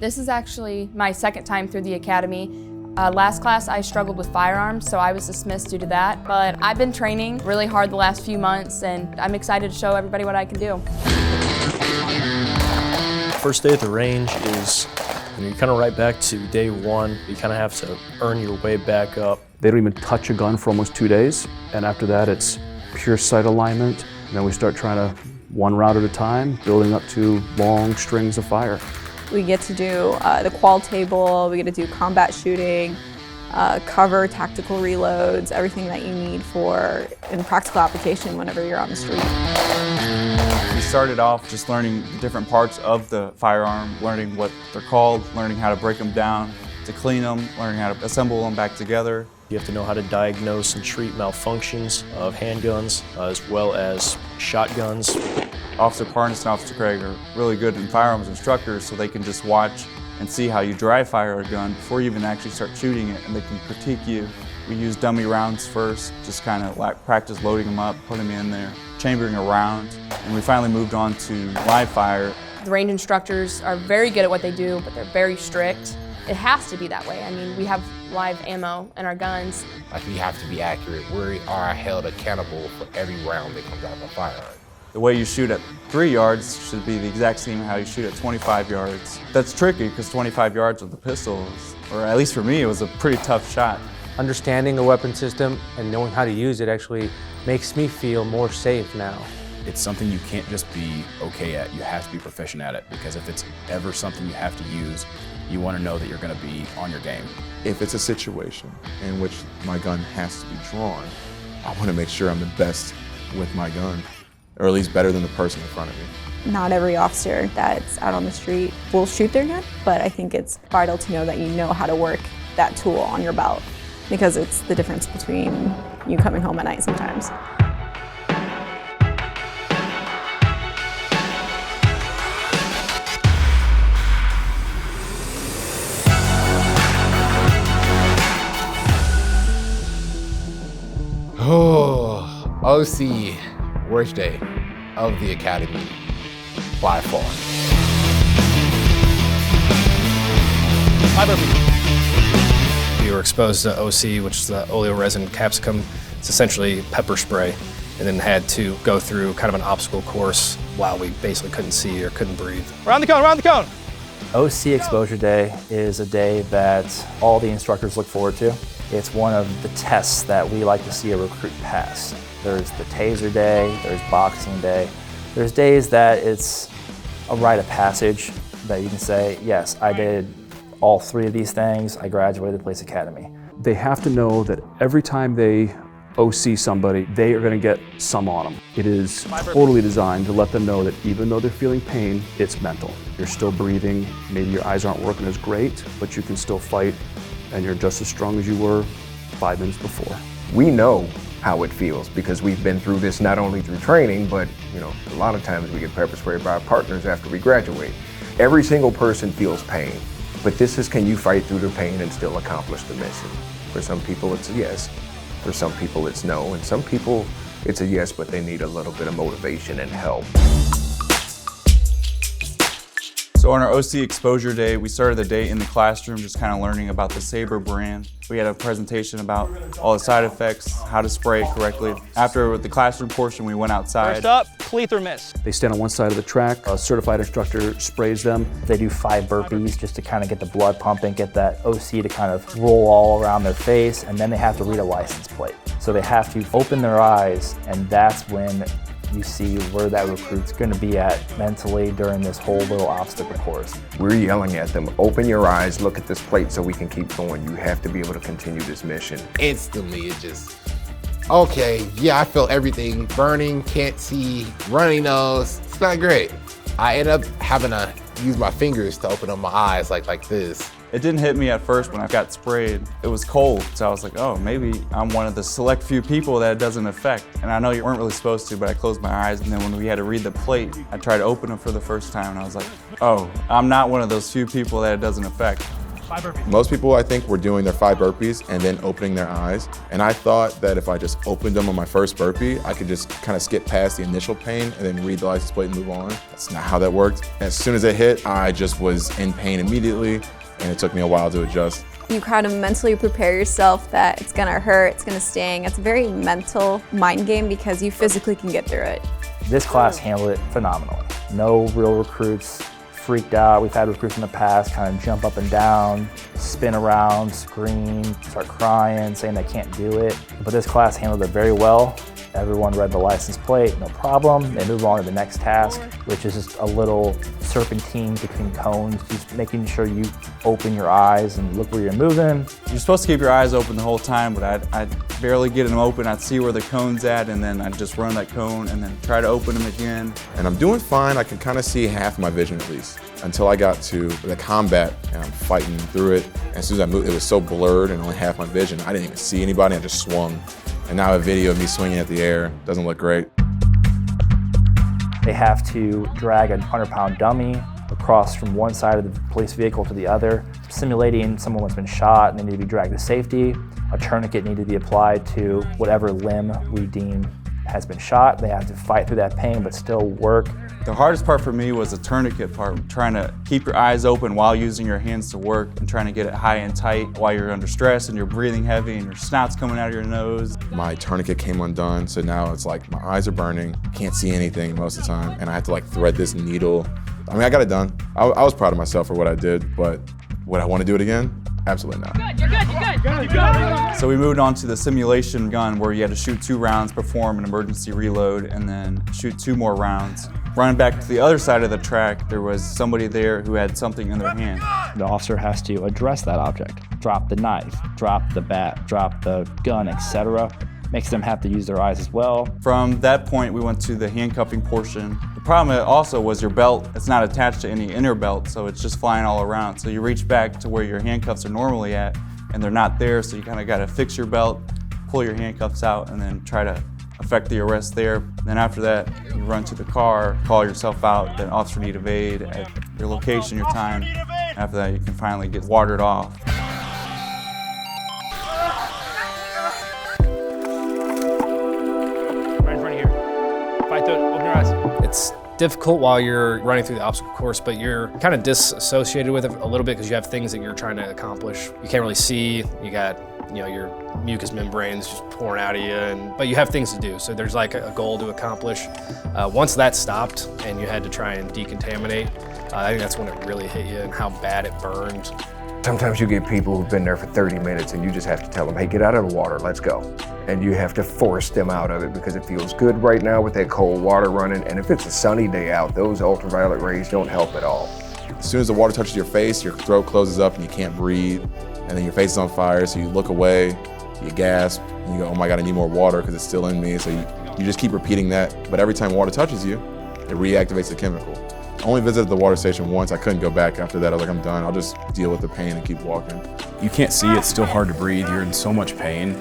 This is actually my second time through the academy. Last class I struggled with firearms, so I was dismissed due to that. But I've been training really hard the last few months, and I'm excited to show everybody what I can do. First day at the range is, you're kind of right back to day one. You kind of have to earn your way back up. They don't even touch a gun for almost 2 days, and after that it's pure sight alignment, and then we start trying to one round at a time, building up to long strings of fire. We get to do the qual table, we get to do combat shooting, cover, tactical reloads, everything that you need for in practical application whenever you're on the street. We started off just learning the different parts of the firearm, learning what they're called, learning how to break them down, to clean them, learning how to assemble them back together. You have to know how to diagnose and treat malfunctions of handguns as well as shotguns. Officer Parnas and Officer Craig are really good in firearms instructors, so they can just watch and see how you dry fire a gun before you even actually start shooting it, and they can critique you. We use dummy rounds first, just kind of like practice loading them up, putting them in there, chambering a round, and we finally moved on to live fire. The range instructors are very good at what they do, but they're very strict. It has to be that way. I mean, we have live ammo in our guns. Like, we have to be accurate. We are held accountable for every round that comes out of a firearm. The way you shoot at 3 yards should be the exact same how you shoot at 25 yards. That's tricky because 25 yards with the pistols, or at least for me, it was a pretty tough shot. Understanding the weapon system and knowing how to use it actually makes me feel more safe now. It's something you can't just be okay at. You have to be proficient at it, because if it's ever something you have to use, you want to know that you're going to be on your game. If it's a situation in which my gun has to be drawn, I want to make sure I'm the best with my gun, or at least better than the person in front of me. Not every officer that's out on the street will shoot their gun, but I think it's vital to know that you know how to work that tool on your belt, because it's the difference between you coming home at night sometimes. Oh, OC, worst day of the academy by far. We were exposed to OC, which is the oleoresin capsicum. It's essentially pepper spray, and then had to go through kind of an obstacle course while we basically couldn't see or couldn't breathe. Round the cone, round the cone! OC Exposure Day is a day that all the instructors look forward to. It's one of the tests that we like to see a recruit pass. There's the taser day, there's boxing day. There's days that it's a rite of passage that you can say, yes, I did all 3 of these things, I graduated the police academy. They have to know that every time they OC somebody, they are going to get some on them. It is totally designed to let them know that even though they're feeling pain, it's mental. You're still breathing, maybe your eyes aren't working as great, but you can still fight, and you're just as strong as you were 5 minutes before. We know how it feels because we've been through this not only through training, but a lot of times we get pepper sprayed by our partners after we graduate. Every single person feels pain, but this is, can you fight through the pain and still accomplish the mission? For some people it's a yes, for some people it's no, and some people it's a yes, but they need a little bit of motivation and help. So on our OC Exposure Day, we started the day in the classroom just kind of learning about the Saber brand. We had a presentation about all the side effects, how to spray it correctly. After the classroom portion, we went outside. First up, cleat or miss. They stand on one side of the track, a certified instructor sprays them. They do 5 burpees just to kind of get the blood pumping, get that OC to kind of roll all around their face, and then they have to read a license plate. So they have to open their eyes, and that's when you see where that recruit's going to be at mentally during this whole little obstacle course. We're yelling at them, open your eyes, look at this plate so we can keep going. You have to be able to continue this mission. Instantly, it just, okay, yeah, I feel everything burning, can't see, runny nose. It's not great. I end up having to use my fingers to open up my eyes like this. It didn't hit me at first when I got sprayed. It was cold, so I was like, oh, maybe I'm one of the select few people that it doesn't affect. And I know you weren't really supposed to, but I closed my eyes, and then when we had to read the plate, I tried to open them for the first time, and I was like, oh, I'm not one of those few people that it doesn't affect. Most people, I think, were doing their 5 burpees and then opening their eyes. And I thought that if I just opened them on my first burpee, I could just kind of skip past the initial pain and then read the license plate and move on. That's not how that worked. As soon as it hit, I just was in pain immediately, and it took me a while to adjust. You kind of mentally prepare yourself that it's gonna hurt, it's gonna sting. It's a very mental mind game because you physically can get through it. This class handled it phenomenally. No real recruits freaked out. We've had recruits in the past kind of jump up and down, spin around, scream, start crying, saying they can't do it. But this class handled it very well. Everyone read the license plate, no problem. They move on to the next task, which is just a little serpentine between cones, just making sure you open your eyes and look where you're moving. You're supposed to keep your eyes open the whole time, but I'd barely get them open. I'd see where the cone's at, and then I'd just run that cone and then try to open them again. And I'm doing fine. I can kind of see half my vision at least, until I got to the combat and I'm fighting through it. And as soon as I moved, it was so blurred and only half my vision. I didn't even see anybody, I just swung. And now a video of me swinging at the air doesn't look great. They have to drag a 100-pound dummy across from one side of the police vehicle to the other, simulating someone that's been shot and they need to be dragged to safety. A tourniquet needed to be applied to whatever limb we deem has been shot. They have to fight through that pain but still work. The hardest part for me was the tourniquet part, trying to keep your eyes open while using your hands to work and trying to get it high and tight while you're under stress and you're breathing heavy and your snout's coming out of your nose. My tourniquet came undone, so now it's like my eyes are burning, can't see anything most of the time, and I have to like thread this needle. I mean, I got it done. I was proud of myself for what I did, but would I want to do it again? Absolutely not. You're good. So we moved on to the simulation gun where you had to shoot 2 rounds, perform an emergency reload, and then shoot 2 more rounds. Running back to the other side of the track, there was somebody there who had something in their hand. The officer has to address that object, drop the knife, drop the bat, drop the gun, etc. Makes them have to use their eyes as well. From that point, we went to the handcuffing portion. The problem also was your belt. It's not attached to any inner belt, so it's just flying all around. So you reach back to where your handcuffs are normally at, and they're not there, so you kind of got to fix your belt, pull your handcuffs out, and then try to effect the arrest there. And then after that, you run to the car, call yourself out, then officer need evade at your location, your time. After that, you can finally get watered off. Right in front of here. Fight through it. Open your eyes. It's difficult while you're running through the obstacle course, but you're kind of disassociated with it a little bit because you have things that you're trying to accomplish. You can't really see. You got, your mucous membranes just pouring out of you, but you have things to do. So there's like a goal to accomplish. Once that stopped and you had to try and decontaminate, I think that's when it really hit you and how bad it burned. Sometimes you get people who've been there for 30 minutes and you just have to tell them, hey, get out of the water, let's go. And you have to force them out of it because it feels good right now with that cold water running. And if it's a sunny day out, those ultraviolet rays don't help at all. As soon as the water touches your face, your throat closes up and you can't breathe. And then your face is on fire, so you look away, you gasp, and you go, oh my God, I need more water because it's still in me. So you just keep repeating that. But every time water touches you, it reactivates the chemical. I only visited the water station once. I couldn't go back after that. I was like, I'm done. I'll just deal with the pain and keep walking. You can't see, it's still hard to breathe. You're in so much pain.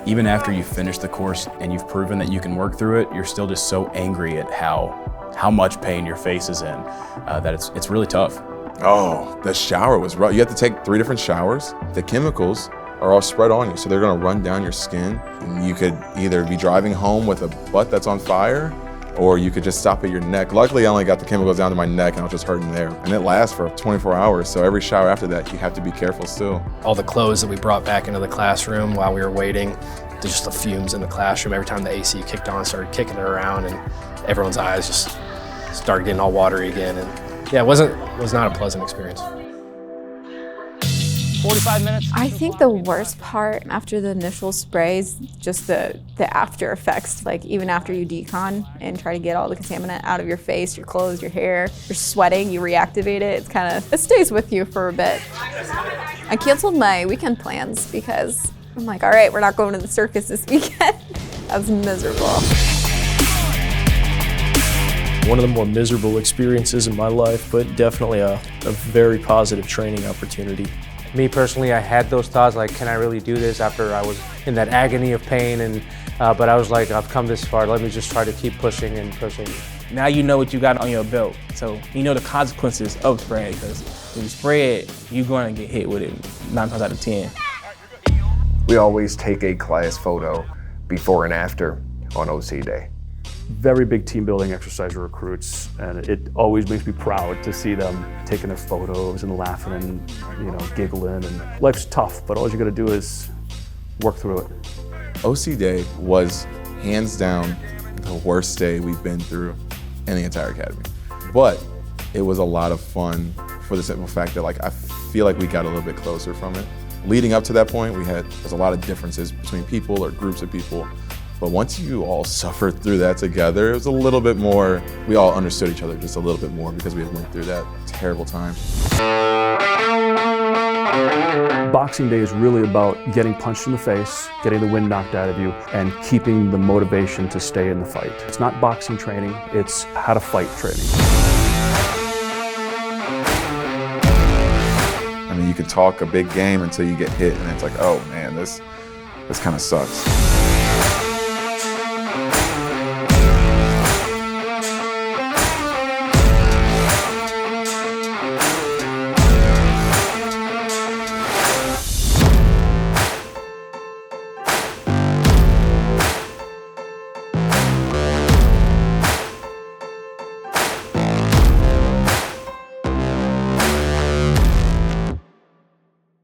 Even after you've finished the course and you've proven that you can work through it, you're still just so angry at how much pain your face is in that it's really tough. Oh, the shower was rough. You have to take 3 different showers. The chemicals are all spread on you, so they're gonna run down your skin. And you could either be driving home with a butt that's on fire, or you could just stop at your neck. Luckily, I only got the chemicals down to my neck and I was just hurting there. And it lasts for 24 hours, so every shower after that, you have to be careful still. All the clothes that we brought back into the classroom while we were waiting, there's just the fumes in the classroom. Every time the AC kicked on, started kicking it around, and everyone's eyes just started getting all watery again. And yeah, it was not a pleasant experience. 45 minutes. I think the worst part after the initial spray is just the after effects. Like even after you decon and try to get all the contaminant out of your face, your clothes, your hair, you're sweating, you reactivate it. It stays with you for a bit. I canceled my weekend plans because I'm like, all right, we're not going to the circus this weekend. I was miserable. One of the more miserable experiences in my life, but definitely a very positive training opportunity. Me personally, I had those thoughts like, can I really do this after I was in that agony of pain? But I was like, I've come this far, let me just try to keep pushing and pushing. Now you know what you got on your belt. So you know the consequences of spraying, because when you spray it, you're going to get hit with it 9 times out of 10. We always take a class photo before and after on OC Day. Very big team building exercise for recruits, and it always makes me proud to see them taking their photos and laughing and giggling. And life's tough, but all you got to do is work through it. OC Day was hands down the worst day we've been through in the entire academy. But it was a lot of fun for the simple fact that I feel like we got a little bit closer from it. Leading up to that point, there's a lot of differences between people or groups of people. But once you all suffered through that together, it was a little bit more, we all understood each other just a little bit more because we had went through that terrible time. Boxing Day is really about getting punched in the face, getting the wind knocked out of you, and keeping the motivation to stay in the fight. It's not boxing training, it's how to fight training. I mean, you can talk a big game until you get hit and it's like, oh man, this kind of sucks.